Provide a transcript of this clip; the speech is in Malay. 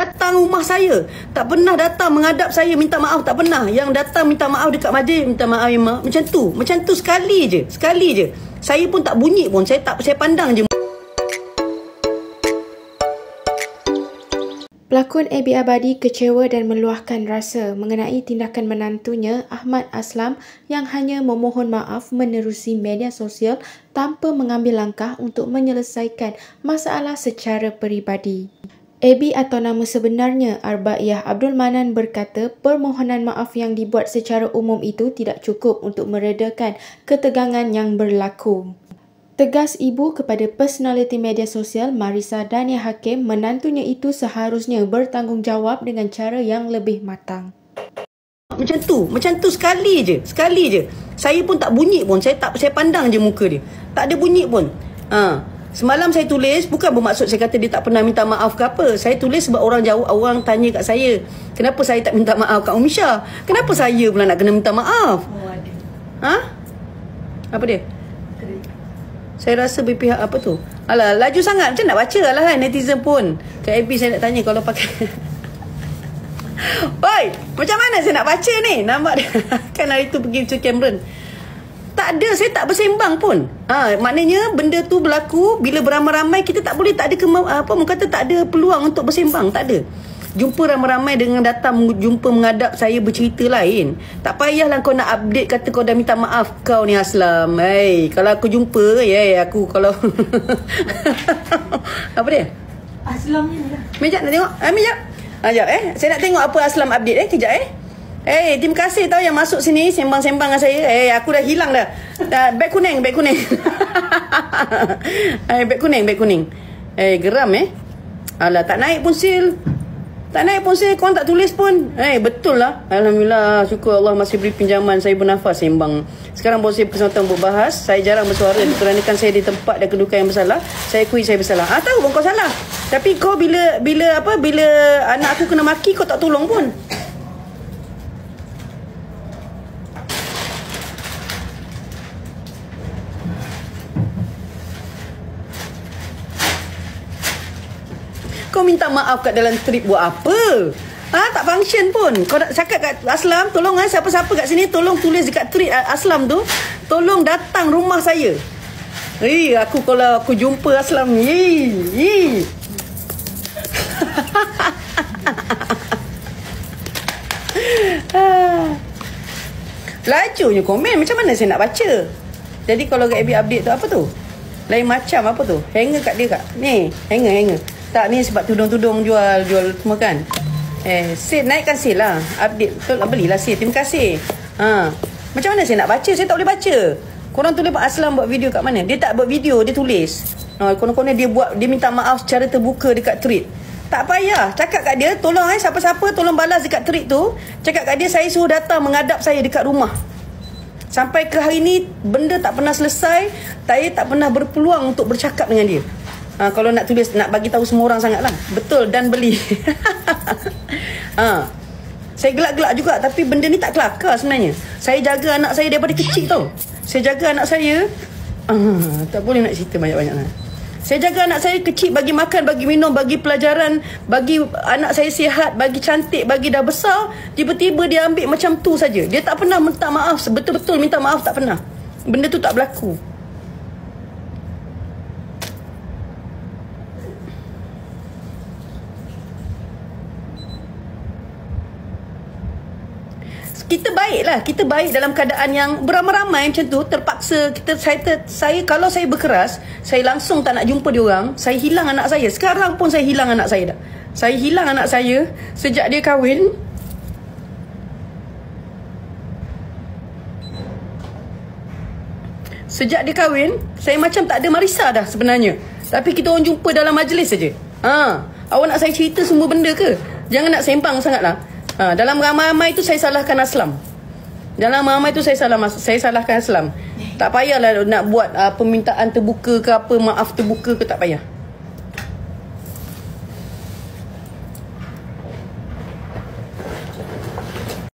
datang rumah saya, tak pernah datang menghadap saya minta maaf, tak pernah. Yang datang minta maaf dekat majlis, minta maaf memang macam tu sekali je. Saya pun tak bunyi pun, saya pandang je. Pelakon Abby Abadi kecewa dan meluahkan rasa mengenai tindakan menantunya Ahmad Aslam yang hanya memohon maaf menerusi media sosial tanpa mengambil langkah untuk menyelesaikan masalah secara peribadi. Abby atau nama sebenarnya Arbaiyah Abdul Manan berkata permohonan maaf yang dibuat secara umum itu tidak cukup untuk meredakan ketegangan yang berlaku. Tegas ibu kepada personaliti media sosial Marissa Dania Hakim, menantunya itu seharusnya bertanggungjawab dengan cara yang lebih matang. Macam tu sekali je. Saya pun tak bunyi pun, saya pandang je muka dia. Tak ada bunyi pun. Semalam saya tulis, bukan bermaksud saya kata dia tak pernah minta maaf ke apa. Saya tulis sebab orang tanya kat saya, kenapa saya tak minta maaf kat Umi Syah? Kenapa saya pula nak kena minta maaf? Apa dia? Saya rasa berpihak apa tu? Alah, laju sangat macam nak baca lah kan netizen pun. Kat AB saya nak tanya kalau pakai oi, macam mana saya nak baca ni? Nampak dia kan hari tu pergi to Cameron. Tak ada, saya tak bersembang pun. Maknanya benda tu berlaku bila beramai-ramai, kita tak boleh, tak ada orang kata tak ada peluang untuk bersembang, tak ada. Jumpa ramai-ramai dengan datang jumpa menghadap saya bercerita lain. Tak payahlah kau nak update kata kau dah minta maaf kau ni Aslam. Kalau aku jumpa, aku kalau apa dia? Aslam ni lah. Mijak nak tengok? Mijak. Sekejap saya nak tengok apa Aslam update kejap terima kasih tau yang masuk sini sembang-sembang dengan saya. Aku dah hilang dah. Beg kuning. Beg kuning. Geram Alah, tak naik pun sil. Korang tak tulis pun. Betul lah. Alhamdulillah, syukur Allah masih beri pinjaman saya bernafas sembang. Sekarang baru saya kesempatan berbahas. Saya jarang bersuara kerana saya di tempat dan kedudukan yang bersalah. Saya akui saya bersalah. Tahu pun kau salah. Tapi kau bila anak aku kena maki, kau tak tolong pun. Kau minta maaf kat dalam trip buat apa? Tak function pun. Kau nak cakap kat Aslam, tolong siapa-siapa kat sini tolong tulis dekat tweet Aslam tu, tolong datang rumah saya. Aku kalau aku jumpa Aslam ni. Lajunya komen, macam mana saya nak baca? Jadi kalau kat AB update tu apa tu? Lain macam apa tu? Hanger kat dia kak. Ni, hanger. Tak, ni sebab tudung-tudung jual semua kan. Sale, naikkan sale lah. Update, betul lah, belilah sale. Terima kasih. Macam mana saya nak baca? Saya tak boleh baca. Korang tulis Pak Aslam buat video kat mana? Dia tak buat video, dia tulis. Korang-korang dia minta maaf secara terbuka dekat tweet. Tak payah. Cakap kat dia, tolong siapa-siapa tolong balas dekat tweet tu. Cakap kat dia, saya suruh datang menghadap saya dekat rumah. Sampai ke hari ni, benda tak pernah selesai. Saya tak pernah berpeluang untuk bercakap dengan dia. Kalau nak tulis, nak bagi tahu semua orang sangat lah. Betul, dan beli. Saya gelak-gelak juga, tapi benda ni tak kelakar sebenarnya. Saya jaga anak saya daripada kecil tau. Saya jaga anak saya. Tak boleh nak cerita banyak-banyak lah. Saya jaga anak saya kecil, bagi makan, bagi minum, bagi pelajaran, bagi anak saya sihat, bagi cantik, bagi dah besar. Tiba-tiba dia ambil macam tu saja. Dia tak pernah minta maaf, betul-betul minta maaf, tak pernah. Benda tu tak berlaku. Kita baik dalam keadaan yang beramai-ramai macam tu, terpaksa saya kalau saya berkeras, saya langsung tak nak jumpa dia orang, saya hilang anak saya. Sekarang pun saya hilang anak saya dah. Saya hilang anak saya sejak dia kahwin. Sejak dia kahwin, saya macam tak ada Marissa dah sebenarnya. Tapi kita orang jumpa dalam majlis saja. Awak nak saya cerita semua benda ke? Jangan nak sembang sangatlah. Dalam ramai-ramai itu saya salahkan Aslam. Saya salahkan Aslam. Tak payahlah nak buat permintaan terbuka ke apa, maaf terbuka ke, tak payah.